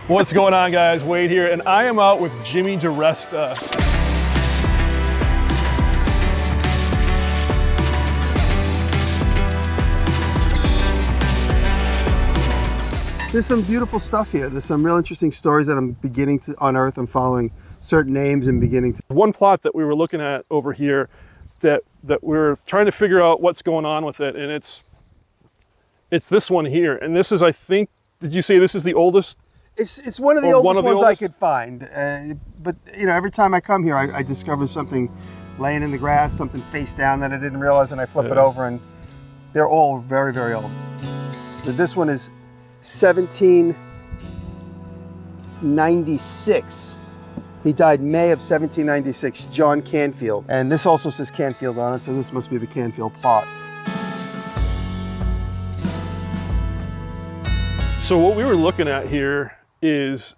What's going on, guys? Wade here, and I am out with Jimmy DiResta. There's some beautiful stuff here. There's some real interesting stories that I'm beginning to unearth. I'm following certain names and beginning to... One plot that we were looking at over here that we're trying to figure out what's going on with it, and it's this one here. And this is, I think, did you say this is the oldest? It's one of the oldest ones I could find. But you know, every time I come here, I discover something laying in the grass, something face down that I didn't realize, and I flip it over, and they're all very, very old. This one is 1796. He died May of 1796, John Canfield. And this also says Canfield on it, so this must be the Canfield plot. So what we were looking at here is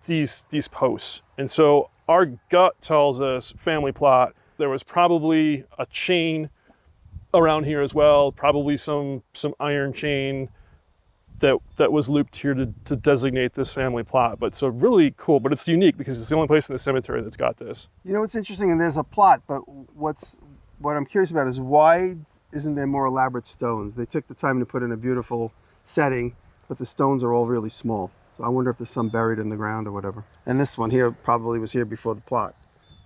these posts. And so our gut tells us family plot. There was probably a chain around here as well, probably some iron chain that was looped here to designate this family plot. But so really cool, but it's unique because it's the only place in the cemetery that's got this. You know what's interesting, and there's a plot, but what I'm curious about is why isn't there more elaborate stones? They took the time to put in a beautiful setting, but the stones are all really small. So I wonder if there's some buried in the ground or whatever. And this one here probably was here before the plot.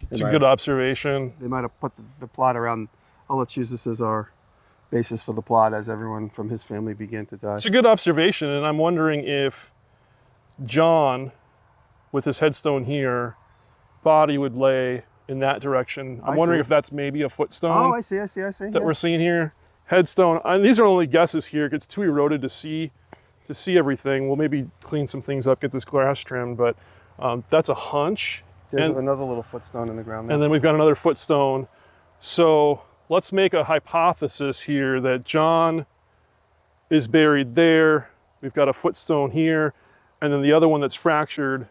It's a good observation. They might have put the plot around. Oh, let's use this as our basis for the plot as everyone from his family began to die. It's a good observation, and I'm wondering if John, with his headstone here, body would lay in that direction. I'm wondering if that's maybe a footstone. Oh, I see. That we're seeing here. Headstone, and these are only guesses here. It gets too eroded to see everything. We'll maybe clean some things up, get this grass trimmed, but that's a hunch. There's another little footstone in the ground there. And then we've got another footstone. So let's make a hypothesis here that John is buried there. We've got a footstone here, and then the other one that's fractured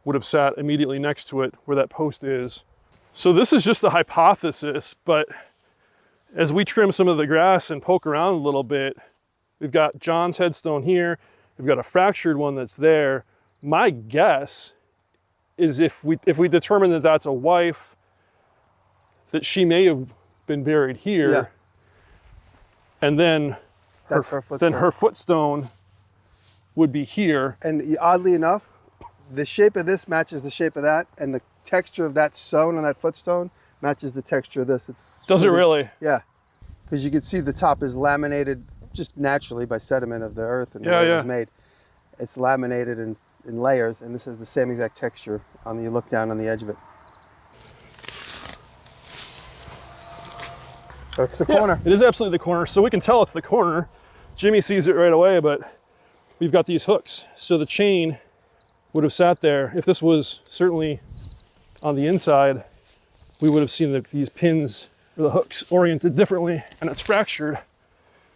would have sat immediately next to it where that post is. So this is just a hypothesis, but as we trim some of the grass and poke around a little bit, we've got John's headstone here. We've got a fractured one that's there. My guess is if we determine that that's a wife, that she may have been buried here, and then her footstone would be here. And oddly enough, the shape of this matches the shape of that, and the texture of that stone on that footstone matches the texture of this. Does it really? Yeah, because you can see the top is laminated just naturally by sediment of the earth and the way it was made. It's laminated in layers, and this has the same exact texture on you look down on the edge of it. That's the corner. It is absolutely the corner, so we can tell it's the corner. Jimmy sees it right away, but we've got these hooks, so the chain would have sat there. If this was certainly on the inside, we would have seen these pins or the hooks oriented differently, and it's fractured.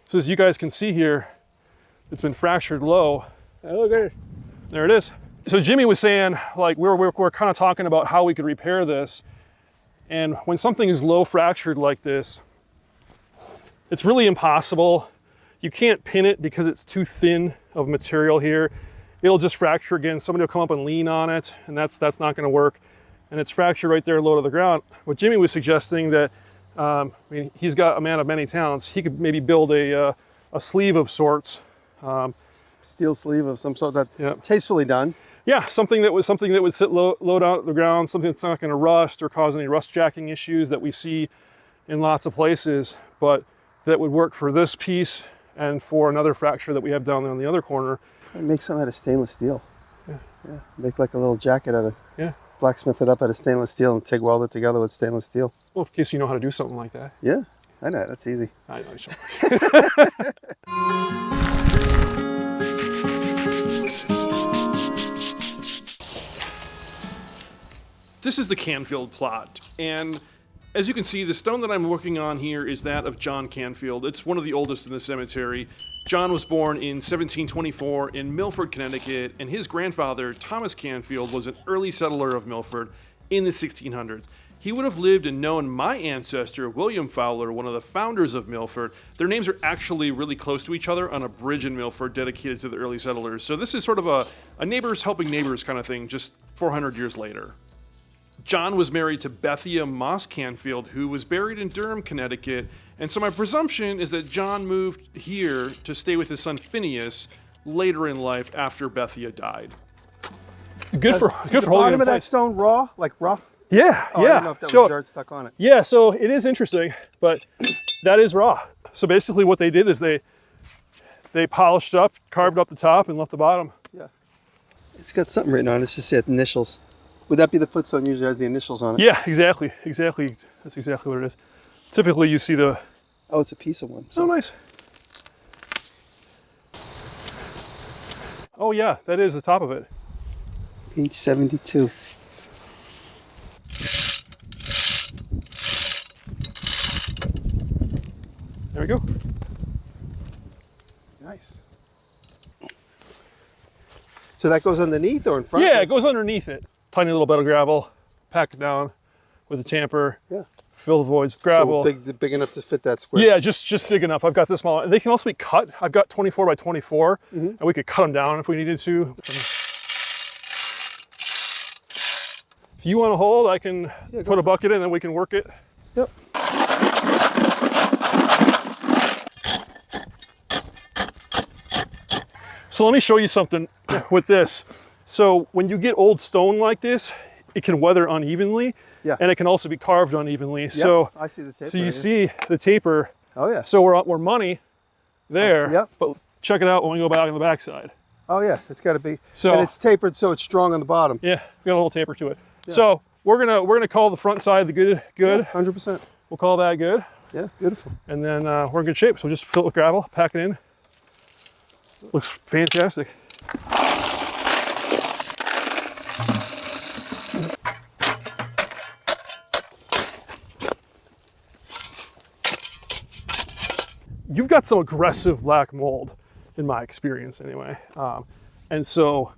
So as you guys can see here, it's been fractured low. Okay. There it is. So Jimmy was saying, like, we're kind of talking about how we could repair this. And when something is low fractured like this, it's really impossible. You can't pin it because it's too thin of material here. It'll just fracture again. Somebody will come up and lean on it, and that's not going to work. And it's fractured right there low to the ground. What Jimmy was suggesting that, I mean, he's got a man of many talents. He could maybe build a sleeve of sorts. Steel sleeve of some sort, that tastefully done. Yeah, something that would sit low down at the ground, something that's not going to rust or cause any rust jacking issues that we see in lots of places, but that would work for this piece and for another fracture that we have down there on the other corner. Make something out of stainless steel. Yeah. Make like a little jacket out of blacksmith it up out of stainless steel and TIG weld it together with stainless steel. Well, in case you know how to do something like that. Yeah, I know, that's easy. I know. This is the Canfield plot, and as you can see, the stone that I'm working on here is that of John Canfield. It's one of the oldest in the cemetery. John was born in 1724 in Milford, Connecticut, and his grandfather, Thomas Canfield, was an early settler of Milford in the 1600s. he would have lived and known my ancestor, William Fowler, one of the founders of Milford. Their names are actually really close to each other on a bridge in Milford dedicated to the early settlers. So this is sort of a neighbors helping neighbors kind of thing, just 400 years later. John was married to Bethia Moss Canfield, who was buried in Durham, Connecticut. And so my presumption is that John moved here to stay with his son Phineas later in life after Bethia died. Good for the bottom of that stone raw, like rough? Yeah, I yeah. didn't know if that was dirt stuck on it. Yeah, so it is interesting, but that is raw. So basically what they did is they polished up, carved up the top, and left the bottom. Yeah. It's got something written on it. It's just the initials. Would that be the footstone usually has the initials on it? Yeah, exactly. That's exactly what it is. Typically you see the... Oh, it's a piece of one. So. Oh, nice. Oh yeah, that is the top of it. Page 72. There we go. Nice. So that goes underneath or in front? Yeah, it goes underneath it. Tiny little bed of gravel, pack it down with a tamper. Yeah. Fill the voids with gravel. So big enough to fit that square. Yeah, just big enough. I've got this small. And they can also be cut. I've got 24 by 24, and we could cut them down if we needed to. If you want to hold, I can put a bucket in and we can work it. Yep. So let me show you something with this. So when you get old stone like this, it can weather unevenly. Yeah. And it can also be carved unevenly. Yep, So I see the taper. So you see the taper. Oh yeah. So we're money there. Yep. But check it out when we go back on the backside. Oh yeah, it's got to be. So and it's tapered so it's strong on the bottom. Yeah, got a little taper to it. Yeah. So we're gonna call the front side the good. 100%. We'll call that good. Yeah, beautiful. And then we're in good shape. So just fill it with gravel, pack it in. Looks fantastic. You've got some aggressive black mold, in my experience anyway. And so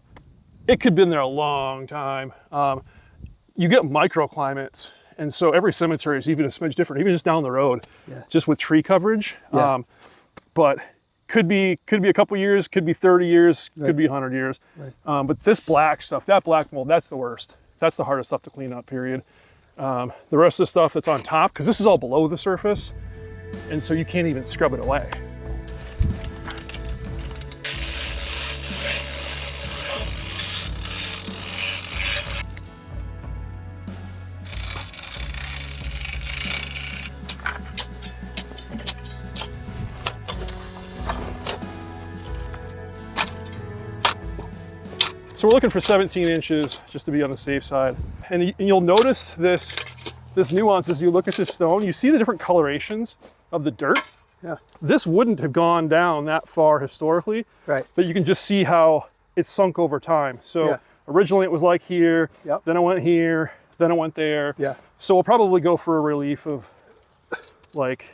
it could have been there a long time. You get microclimates, and so every cemetery is even a smidge different, even just down the road, just with tree coverage. Yeah. But could be a couple years, could be 30 years, could be 100 years. Right. But this black stuff, that black mold, that's the worst. That's the hardest stuff to clean up, period. The rest of the stuff that's on top, because this is all below the surface, and so you can't even scrub it away. So we're looking for 17 inches just to be on the safe side. And you'll notice this nuance as you look at this stone. You see the different colorations of the dirt. Yeah. This wouldn't have gone down that far historically, Right. but you can just see how it's sunk over time. So originally it was like here, then it went here, then it went there. Yeah. So we'll probably go for a relief of like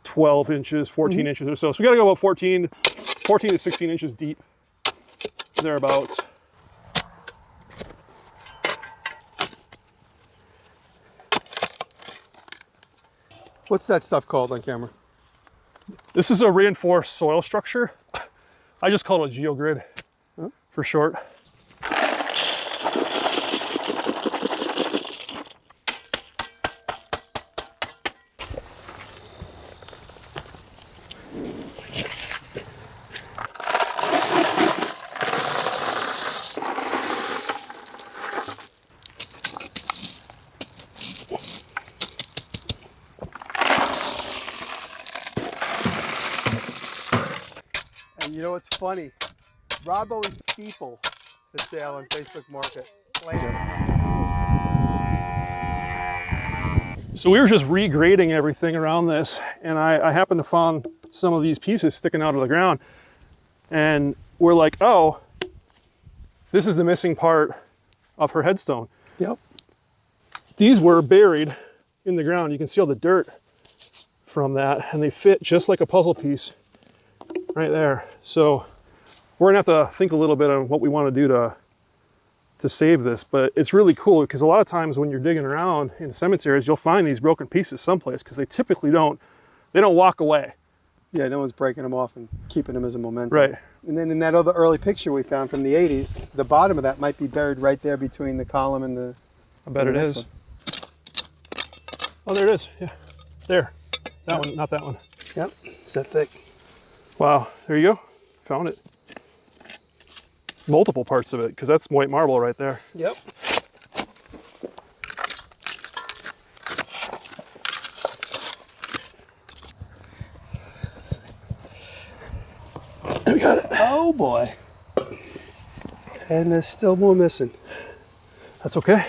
12 inches, 14 inches or so. So we gotta go about 14 to 16 inches deep, thereabouts. What's that stuff called on camera? This is a reinforced soil structure. I just call it a geogrid for short. You know what's funny? Rob always steeple for sale on Facebook Market. So we were just regrading everything around this, and I happened to find some of these pieces sticking out of the ground, and we're like, oh, this is the missing part of her headstone. Yep. These were buried in the ground. You can see all the dirt from that, and they fit just like a puzzle piece right there. So we're gonna have to think a little bit on what we want to do to save this, but it's really cool because a lot of times when you're digging around in cemeteries, you'll find these broken pieces someplace because they typically don't walk away. Yeah, no one's breaking them off and keeping them as a memento. Right. And then in that other early picture we found from the 80s, the bottom of that might be buried right there between the column and the... I bet it is. One. Oh, there it is. Yeah, there. That one, not that one. Yep, it's that thick. Wow, there you go. Found it. Multiple parts of it, because that's white marble right there. Yep. We got it. Oh boy. And there's still more missing. That's okay.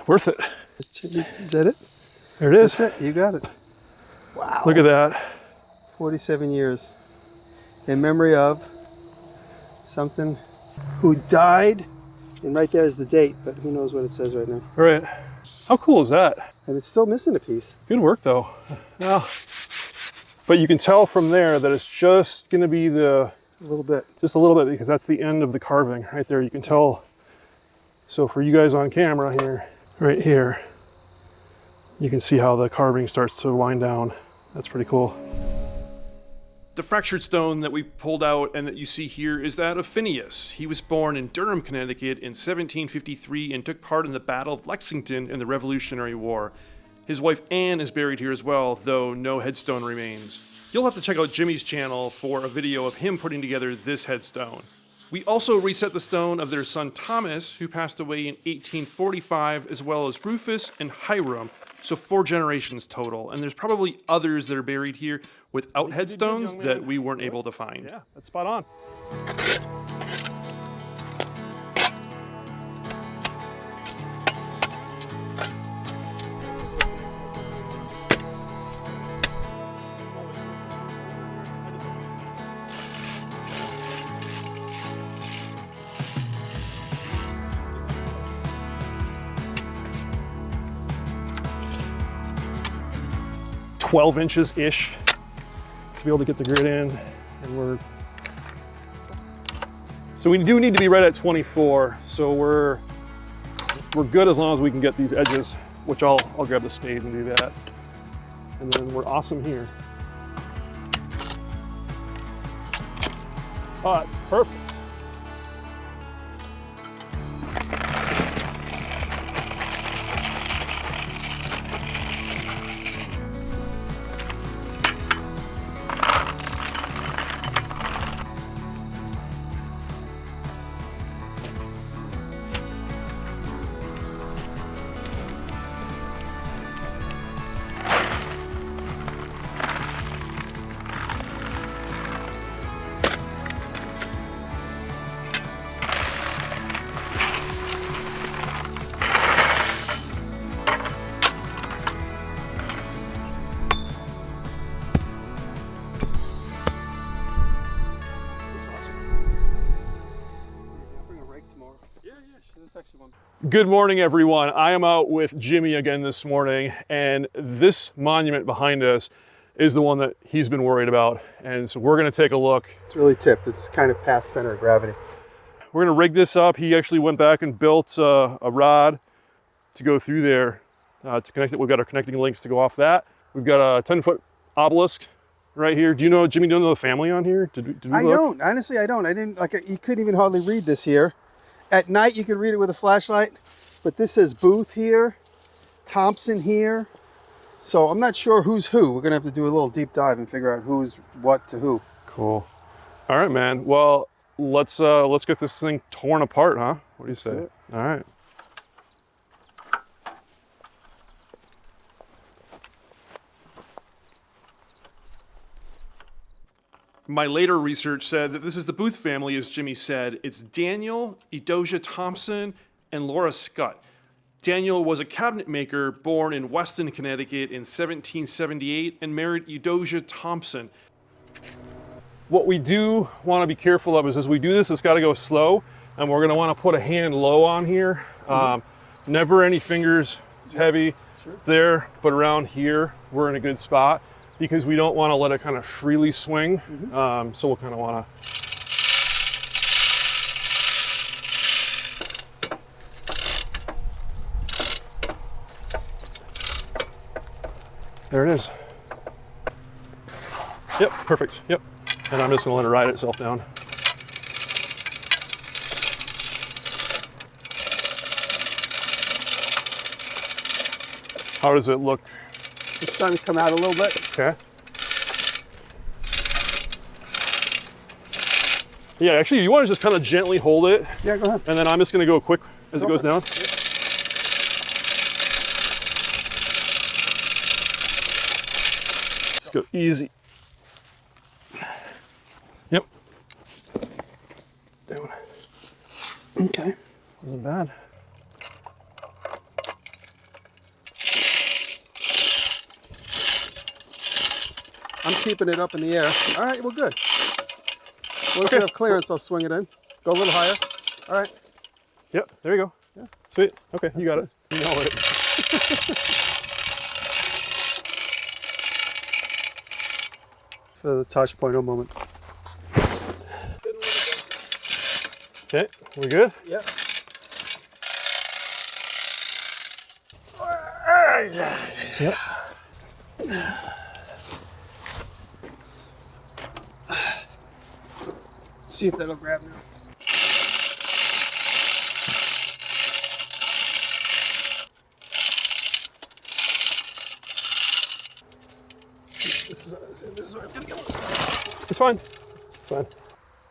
Worth it. Is that it? There it is. That's it. You got it. Wow. Look at that. 47 years. In memory of something who died. And right there is the date, but who knows what it says right now. Right. How cool is that? And it's still missing a piece. Good work though. Yeah. But you can tell from there that it's just going to be A little bit. just a little bit, because that's the end of the carving right there. You can tell. So for you guys on camera here, right here, you can see how the carving starts to wind down. That's pretty cool. The fractured stone that we pulled out and that you see here is that of Phineas. He was born in Durham, Connecticut in 1753 and took part in the Battle of Lexington in the Revolutionary War. His wife Anne is buried here as well, though no headstone remains. You'll have to check out Jimmy's channel for a video of him putting together this headstone. We also reset the stone of their son Thomas, who passed away in 1845, as well as Rufus and Hiram, so 4 generations total. And there's probably others that are buried here without headstones that we weren't able to find. Yeah, that's spot on. 12 inches-ish to be able to get the grid in, and so we do need to be right at 24, so we're good as long as we can get these edges, which I'll grab the spade and do that, and then we're awesome here. Oh, that's perfect. Good morning, everyone. I am out with Jimmy again this morning, and this monument behind us is the one that he's been worried about. And so we're gonna take a look. It's really tipped. It's kind of past center of gravity. We're gonna rig this up. He actually went back and built a rod to go through there to connect it. We've got our connecting links to go off that. We've got a 10-foot obelisk right here. Do you know, Jimmy, do you know the family on here? Did we I look? don't. Honestly, I don't. I didn't, you couldn't even hardly read this here. At night, you could read it with a flashlight, but this says Boothe here, Thompson here. So I'm not sure who's who. We're gonna have to do a little deep dive and figure out who's what to who. Cool. All right, man. Well, let's get this thing torn apart, huh? What do you say? All right. My later research said that this is the Boothe family, as Jimmy said. It's Daniel, Edosia Thompson, and Laura Scott. Daniel was a cabinet maker born in Weston, Connecticut in 1778 and married Edosia Thompson. What we do want to be careful of is as we do this, it's got to go slow, and we're going to want to put a hand low on here. Never any fingers. It's heavy there, but around here, we're in a good spot, because we don't want to let it kind of freely swing. So we'll kind of want to There it is. Yep, perfect, yep. And I'm just gonna let it ride itself down. How does it look? It's starting to come out a little bit. Okay. Yeah, actually, you want to just kind of gently hold it. Yeah, go ahead. And then I'm just going to go quick as it goes down. Just go easy. Yep. Down. Okay. Wasn't bad. I'm keeping it up in the air. All right, well, good. Once you have clearance, I'll swing it in. Go a little higher. All right. Yep, there you go. Yeah. Sweet. Okay, you got it. You know it. For the touch point moment. Okay, we good? Yeah. Yep. See if that'll grab now. This is where it's gonna go. It's fine. It's fine.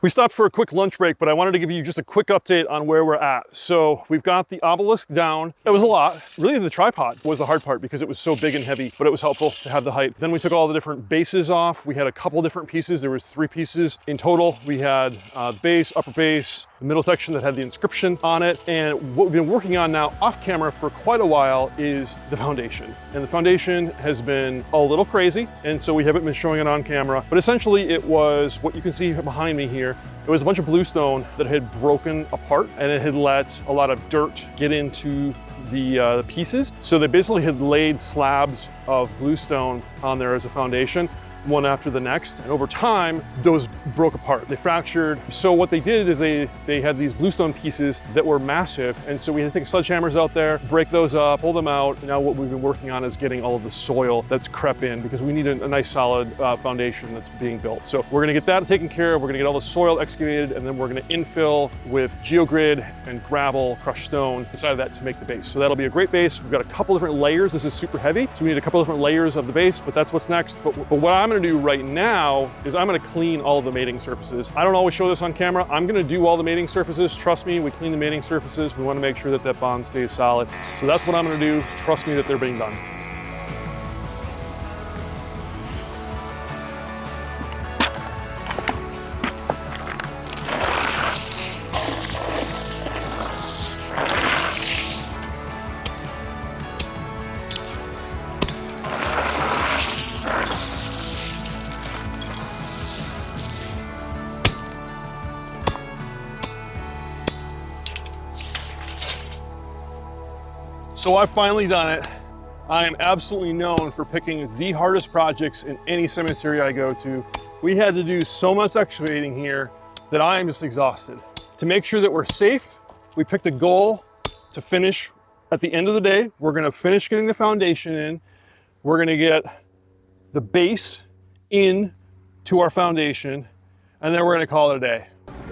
We stopped for a quick lunch break, but I wanted to give you just a quick update on where we're at. So we've got the obelisk down. It was a lot. Really, the tripod was the hard part because it was so big and heavy, but it was helpful to have the height. Then we took all the different bases off. We had a couple different pieces. There was 3 pieces in total. We had base, upper base, the middle section that had the inscription on it. And what we've been working on now off camera for quite a while is the foundation. And the foundation has been a little crazy, and so we haven't been showing it on camera. But essentially it was what you can see behind me here. It was a bunch of bluestone that had broken apart, and it had let a lot of dirt get into the pieces. So they basically had laid slabs of bluestone on there as a foundation, one after the next. And over time, those broke apart, they fractured. So what they did is they had these bluestone pieces that were massive. And so we had to take sledgehammers out there, break those up, pull them out. Now what we've been working on is getting all of the soil that's crept in, because we need a nice solid foundation that's being built. So we're gonna get that taken care of. We're gonna get all the soil excavated, and then we're gonna infill with geogrid and gravel, crushed stone inside of that to make the base. So that'll be a great base. We've got a couple different layers. This is super heavy, so we need a couple different layers of the base, but that's what's next. But what I'm gonna do right now is I'm gonna clean all the mating surfaces. I don't always show this on camera. I'm gonna do all the mating surfaces. Trust me, we clean the mating surfaces. We wanna make sure that that bond stays solid. So that's what I'm gonna do. Trust me that they're being done. So I've finally done it. I am absolutely known for picking the hardest projects in any cemetery I go to. We had to do so much excavating here that I am just exhausted. To make sure that we're safe, we picked a goal to finish at the end of the day. We're gonna finish getting the foundation in. We're gonna get the base in to our foundation, and then we're gonna call it a day.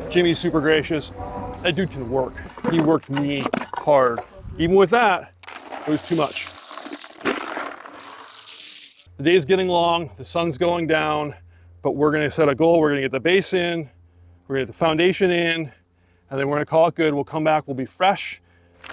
Jimmy's super gracious. That dude can work. He worked me hard. Even with that, it was too much. The day's getting long, the sun's going down, but we're gonna set a goal. We're gonna get the base in, we're gonna get the foundation in, and then we're gonna call it good. We'll come back, we'll be fresh.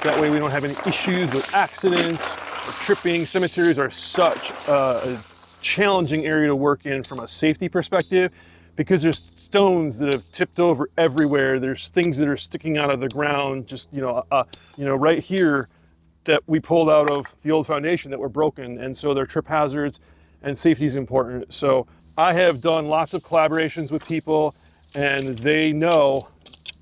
That way we don't have any issues with accidents or tripping. Cemeteries are such a challenging area to work in from a safety perspective, because there's stones that have tipped over everywhere. There's things that are sticking out of the ground, just right here that we pulled out of the old foundation that were broken, and so they're trip hazards, and safety is important. So I have done lots of collaborations with people, and they know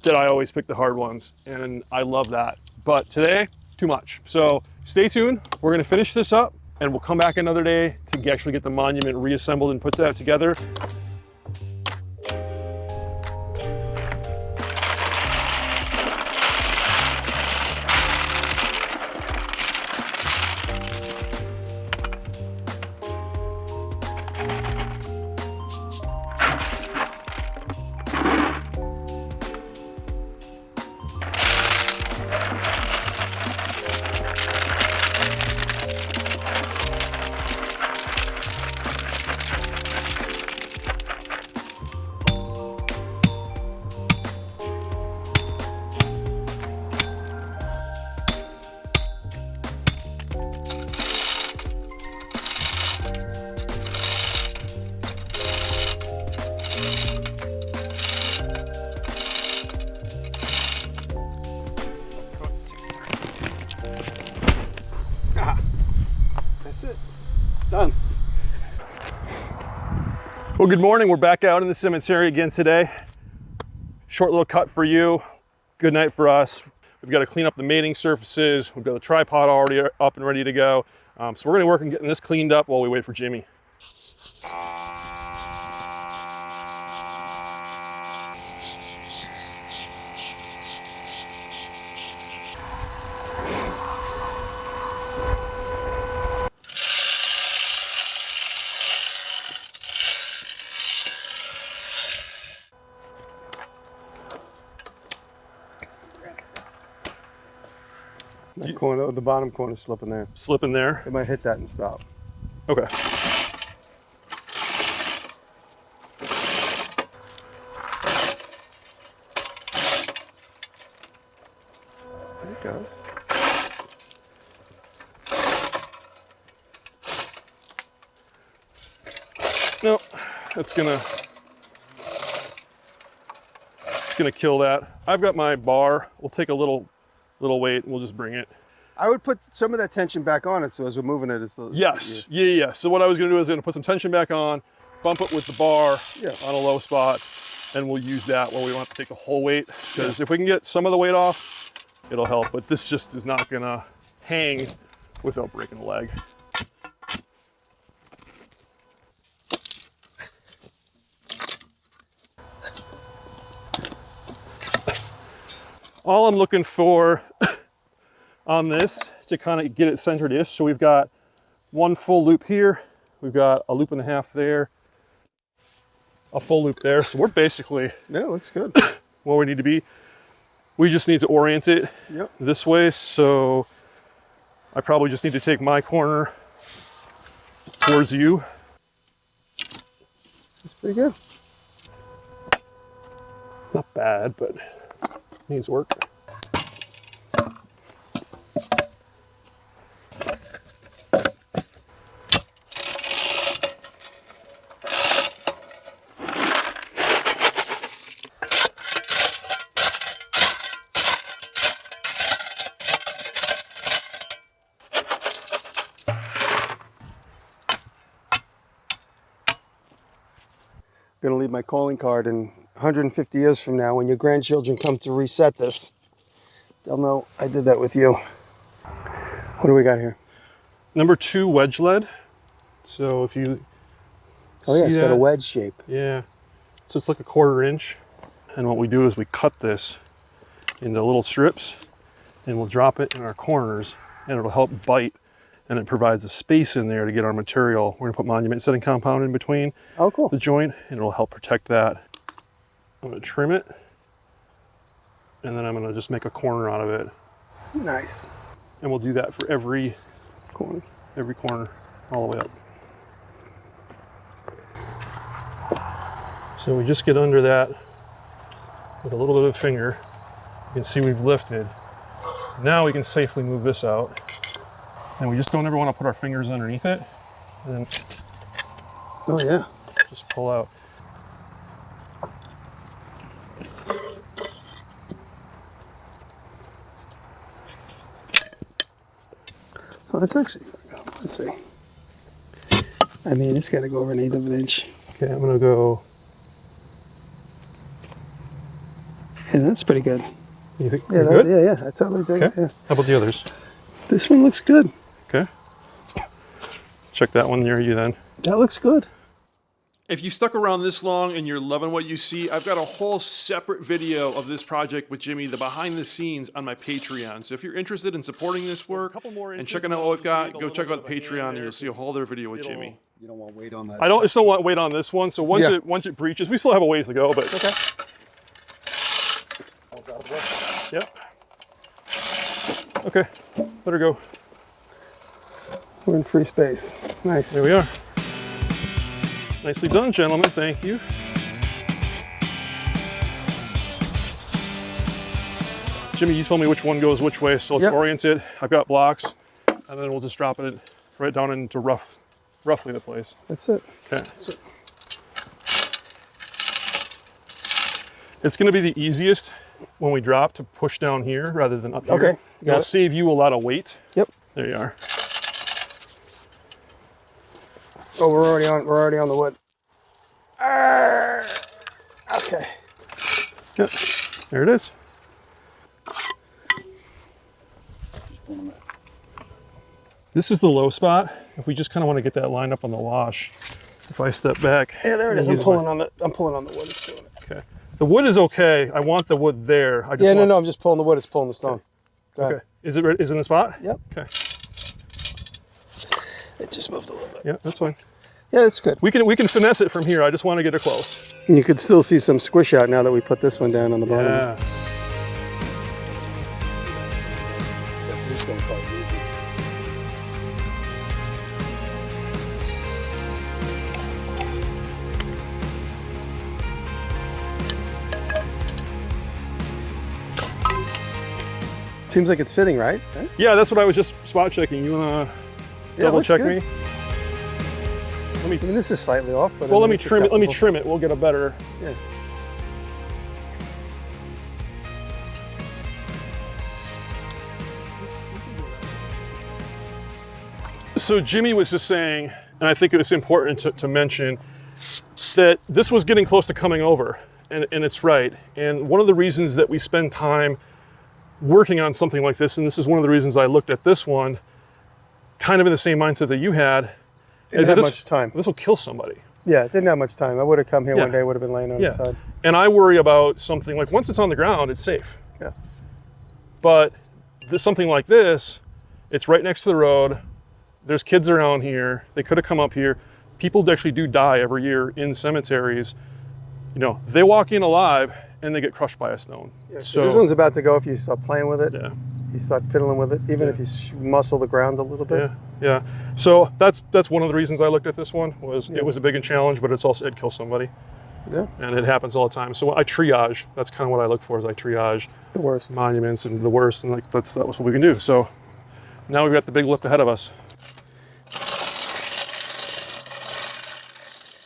that I always pick the hard ones, and I love that. But today, too much. So stay tuned. We're gonna finish this up, and we'll come back another day to actually get the monument reassembled and put that together. Well, good morning. We're back out in the cemetery again today. Short little cut for you. Good night for us. We've got to clean up the mating surfaces. We've got the tripod already up and ready to go. So we're going to work on getting this cleaned up while we wait for Jimmy. That corner, the bottom corner slipping there. Slip in there. It might hit that and stop. Okay. There it goes. Nope, it's gonna kill that. I've got my bar. We'll take a little weight and we'll just bring it. I would put some of that tension back on it, so as we're moving it, it's Yes, yeah. So what I was gonna do is gonna put some tension back on, bump it with the bar on a low spot, and we'll use that where we don't have to take the whole weight. Because if we can get some of the weight off, it'll help. But this just is not gonna hang without breaking a leg. All I'm looking for on this to kind of get it centered-ish. So we've got one full loop here. We've got a loop and a half there. A full loop there. So we're basically looks good. where we need to be. We just need to orient it this way. So I probably just need to take my corner towards you. That's pretty good. Not bad, but needs work. I'm gonna leave my calling card, and 150 years from now, when your grandchildren come to reset this, they'll know I did that with you. What do we got here? Number 2 wedge lead. So if you it's got a wedge shape. Yeah. So it's like a 1/4 inch. And what we do is we cut this into little strips and we'll drop it in our corners and it'll help bite, and it provides a space in there to get our material. We're gonna put monument setting compound in between the joint, and it'll help protect that. I'm gonna trim it, and then I'm gonna just make a corner out of it. Nice. And we'll do that for every corner, all the way up. So we just get under that with a little bit of a finger. You can see we've lifted. Now we can safely move this out. And we just don't ever want to put our fingers underneath it. And then just pull out. Oh, that's actually, let's see. I mean, it's got to go over 1/8 of an inch. Okay, I'm gonna go. Yeah, that's pretty good. You think yeah, good? Yeah, I totally dig it. Yeah. How about the others? This one looks good. Okay. Check that one near you then. That looks good. If you stuck around this long and you're loving what you see, I've got a whole separate video of this project with Jimmy, the behind the scenes, on my Patreon. So if you're interested in supporting this work and checking out what we've got, go check out the Patreon and you'll see a whole other video with Jimmy. You don't want to wait on that. I just don't want to wait on this one. So once it breaches, we still have a ways to go, but okay. Yep. Okay, let her go. We're in free space. Nice. There we are. Nicely done, gentlemen. Thank you. Jimmy, you told me which one goes which way, so let's orient it. I've got blocks, and then we'll just drop it right down into roughly the place. That's it. Okay. That's it. It's going to be the easiest when we drop to push down here rather than up here. Okay. It'll save you a lot of weight. Yep. There you are. Oh, we're already on the wood. Okay. Yep, there it is. This is the low spot. If we just kind of want to get that lined up on the wash, if I step back. Yeah, there it is. I'm pulling on the wood. It's doing it. Okay. The wood is okay. I want the wood there. No, I'm just pulling the wood. It's pulling the stone. Okay. Is it in the spot? Yep. Okay. It just moved a little bit. Yeah, that's fine. Yeah, it's good. We can finesse it from here. I just want to get it close. You could still see some squish out now that we put this one down on the bottom. Yeah. Seems like it's fitting, right? Yeah, that's what I was just spot checking. You wanna double check me? I mean, this is slightly off, but well, let me trim it. Let me trim it. We'll get a better. Yeah. So Jimmy was just saying, and I think it was important to mention that this was getting close to coming over, and it's right. And one of the reasons that we spend time working on something like this, and this is one of the reasons I looked at this one, kind of in the same mindset that you had, Didn't have much time. This will kill somebody. Yeah, it didn't have much time. I would have come here one day, would have been laying on the side. And I worry about something like, once it's on the ground, it's safe. Yeah. But something like this, it's right next to the road. There's kids around here. They could have come up here. People actually do die every year in cemeteries. You know, they walk in alive and they get crushed by a stone. Yeah, so this one's about to go if you start playing with it. Yeah. You start fiddling with it, even if you muscle the ground a little bit. Yeah. So that's one of the reasons I looked at this one. It was a big challenge, but it'd kill somebody. Yeah. I And it happens all the time. So I triage. That's kind of what I look for. Is I triage the worst monuments and the worst, and like that's what we can do. So now we've got the big lift ahead of us.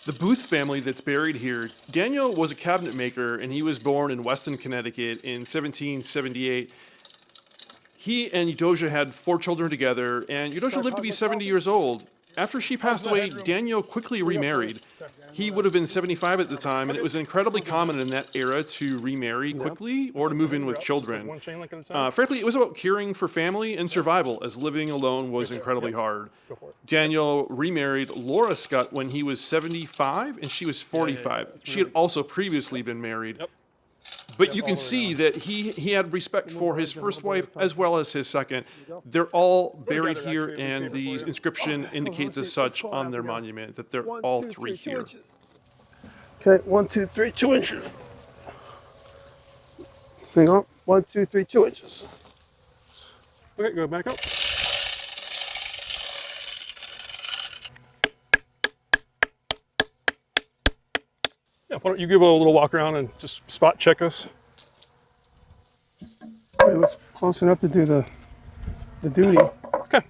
The Boothe family that's buried here, Daniel was a cabinet maker, and he was born in Weston, Connecticut in 1778. He and Eudosia had 4 children together, and Eudosia lived to be 70 years old. After she passed away, Daniel quickly remarried. He would have been 75 at the time, and it was incredibly common in that era to remarry quickly or to move in with children. Frankly, it was about caring for family and survival, as living alone was incredibly hard. Daniel remarried Laura Scott when he was 75, and she was 45. She had also previously been married. But you can see that he had respect for his first wife as well as his second. They're all buried here, and the inscription indicates as such on their monument that they're all 3 here. Okay, 1, 2, 3, 2 inches. Hang on. 1, 2, 3, 2 inches. Okay, go back up. Yeah, why don't you give a little walk around and just spot check us? It was close enough to do the duty. Okay.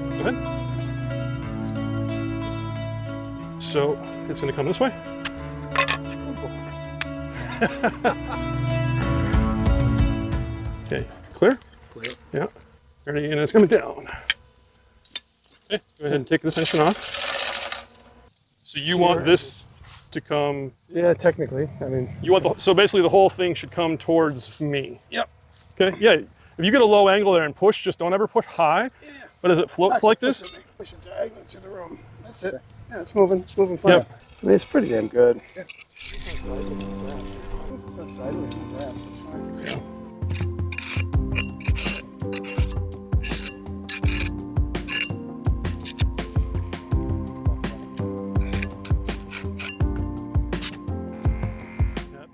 Go ahead. So it's going to come this way. Okay, clear? Clear. Yeah. Ready, and it's coming down. Okay, go ahead and take this tension off. So you want this to come? Yeah, technically. I mean, you want so basically the whole thing should come towards me. Yep. Okay. Yeah. If you get a low angle there and push, just don't ever push high. Yeah. But as it floats like this, push it diagonally through the room. That's it. Yeah, it's moving. It's moving flat. Yep. I mean, it's pretty damn good. Yeah. It's not sideways in the grass. It's fine. Yeah.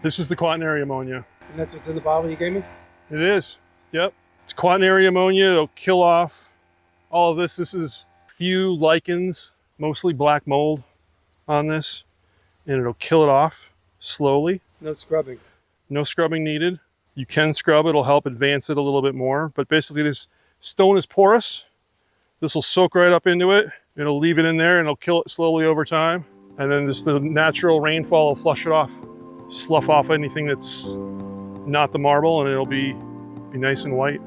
This is the quaternary ammonia. And that's what's in the bottle you gave me? It is. Yep. It's quaternary ammonia. It'll kill off all of this. This is few lichens, mostly black mold on this, and it'll kill it off slowly. No scrubbing. No scrubbing needed. You can scrub. It'll help advance it a little bit more. But basically this stone is porous. This will soak right up into it. It'll leave it in there and it'll kill it slowly over time. And then just the natural rainfall will flush it off. Slough off anything that's not the marble, and it'll be nice and white.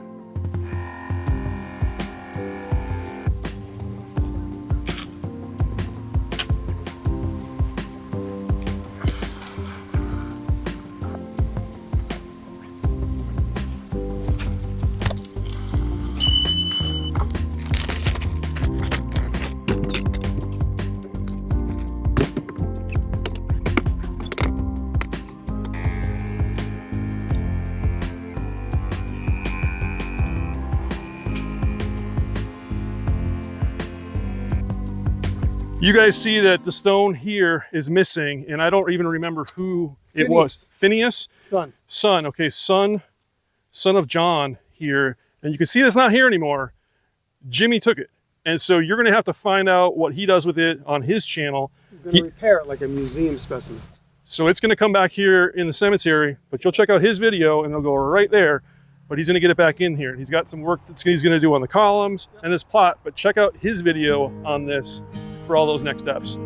You guys see that the stone here is missing, and I don't even remember who it was. Phineas? Son, okay, son of John here. And you can see it's not here anymore. Jimmy took it. And so you're gonna have to find out what he does with it on his channel. He's gonna repair it like a museum specimen. So it's gonna come back here in the cemetery, but you'll check out his video and it'll go right there. But he's gonna get it back in here. He's got some work that he's gonna do on the columns and this plot, but check out his video on this for all those next steps.